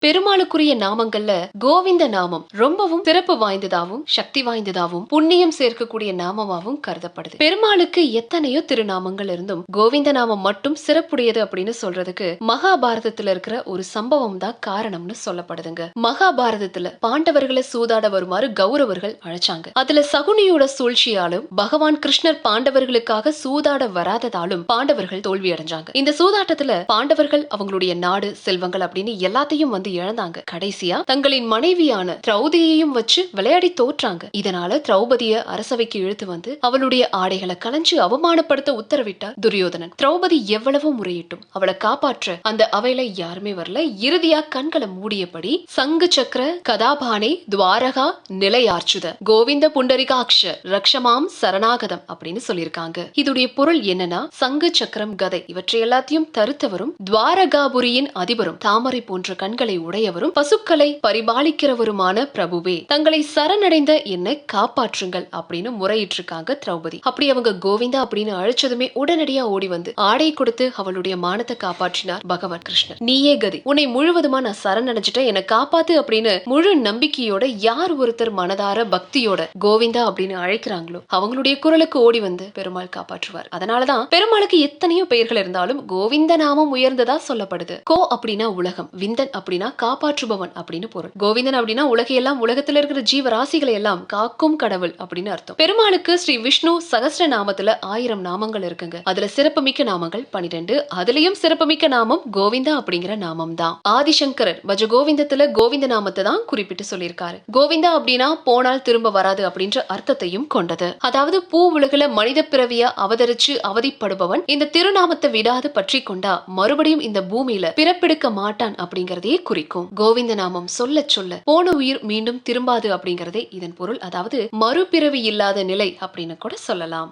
பெருமாளுக்குரிய நாமங்கள்ல கோவிந்த நாமம் ரொம்பவும் சிறப்பு வாய்ந்ததாவும் சக்தி வாய்ந்ததாவும் புண்ணியம் சேர்க்கக்கூடிய நாமமாவும் கருதப்படுது. பெருமாளுக்கு எத்தனையோ திருநாமங்கள் இருந்தும் கோவிந்த நாமம் மட்டும் சிறப்புடையது அப்படின்னு சொல்றதுக்கு மகாபாரதத்துல இருக்கிற ஒரு சம்பவம் தான் காரணம்னு சொல்லப்படுதுங்க. மகாபாரதத்துல பாண்டவர்களை சூதாட வருமாறு கௌரவர்கள் அழைச்சாங்க. அதுல சகுனியோட சூழ்ச்சியாலும் பகவான் கிருஷ்ணர் பாண்டவர்களுக்காக சூதாட வராததாலும் பாண்டவர்கள் தோல்வி அடைஞ்சாங்க. இந்த சூதாட்டத்துல பாண்டவர்கள் அவங்களுடைய நாடு செல்வங்கள் அப்படின்னு எல்லாத்தையும் இழந்தாங்க. கடைசியா தங்களின் மனைவியான திரௌபதியையும் வச்சு விளையாடி தோற்றாங்க. இதனால திரௌபதிய அரசவைக்கு இழுத்து வந்து அவளுடைய ஆடைகளை கலைஞ்சு அவமானப்படுத்த உத்தரவிட்டார் துரியோதனன். திரௌபதி எவ்வளவோ முறையிட்டும் அவளை காப்பாற்ற அந்த அவையில யாருமே வரல. இறுதியா கண்களை மூடியபடி சங்கு சக்கர கதாபானே துவாரகா நிலையார்ச்சுத கோவிந்த புண்டரிகாட்ச ரக்ஷமாம் சரணாகதம் அப்படின்னு சொல்லியிருக்காங்க. இதுடைய பொருள் என்னன்னா, சங்கு சக்கரம் கதை இவற்றை எல்லாத்தையும் தருத்தவரும் துவாரகாபுரியின் அதிபரும் தாமரை போன்ற கண்களை உடையவரும் பசுக்களை பரிபாலிக்கிறவருமான பிரபுவே, தங்களை சரணடைந்த என்னை காப்பாற்றுங்கள் அப்படின்னு முறையிட்டிருக்காங்க திரௌபதி. அப்படி அவங்க கோவிந்தா அப்படின்னு அழைச்சதுமே உடனடியா ஓடி வந்து ஆடை கொடுத்து அவளுடைய மானத்தை காப்பாற்றினார் பகவான் கிருஷ்ணர். நீயே கதி, உன்னை முழுவதுமா நான் சரணடைஞ்சிட்டேன், என்னை காப்பாத்து அப்படின்னு முழு நம்பிக்கையோட யார் ஒருத்தர் மனதார பக்தியோட கோவிந்தா அப்படின்னு அழைக்கிறாங்களோ அவங்களுடைய குரலுக்கு ஓடி வந்து பெருமாள் காப்பாற்றுவார். அதனாலதான் பெருமாளுக்கு எத்தனையோ பெயர்கள் இருந்தாலும் கோவிந்த நாமம் உயர்ந்ததா சொல்லப்படுது. கோ அப்படின்னா உலகம், விந்தன் அப்படின்னா காப்பாற்றுபவன் அப்படின்னு பொருள். கோவிந்தன் அப்படின்னா உலகையெல்லாம், உலகத்துல இருக்கிற ஜீவராசிகளை எல்லாம் காக்கும் கடவுள் அப்படின்னு அர்த்தம். பெருமாளுக்கு ஸ்ரீ விஷ்ணு சகஸ்ர நாமத்துல 1000 நாமங்கள் இருக்குங்க. அதுல சிறப்புமிக்க நாமங்கள் 12. அதுலயும் சிறப்புமிக்க நாமம் கோவிந்தா அப்படிங்கிற நாமம் தான். ஆதிசங்கரர் பஜ கோவிந்தத்துல கோவிந்த நாமத்தை தான் குறிப்பிட்டு சொல்லியிருக்காரு. கோவிந்தா அப்படின்னா போனால் திரும்ப வராது அப்படின்ற அர்த்தத்தையும் கொண்டது. அதாவது பூ உலகில மனித பிறவியா அவதரிச்சு அவதிப்படுபவன் இந்த திருநாமத்தை விடாது பற்றி கொண்டா மறுபடியும் இந்த பூமியில பிறப்பெடுக்க மாட்டான் அப்படிங்கறதே குறிக்கும். கோவிந்த நாமம் சொல்ல சொல்ல போன உயிர் மீண்டும் திரும்பாது அப்படிங்கறதே இதன் பொருள். அதாவது மறுபிறவி இல்லாத நிலை அப்படின்னு கூட சொல்லலாம்.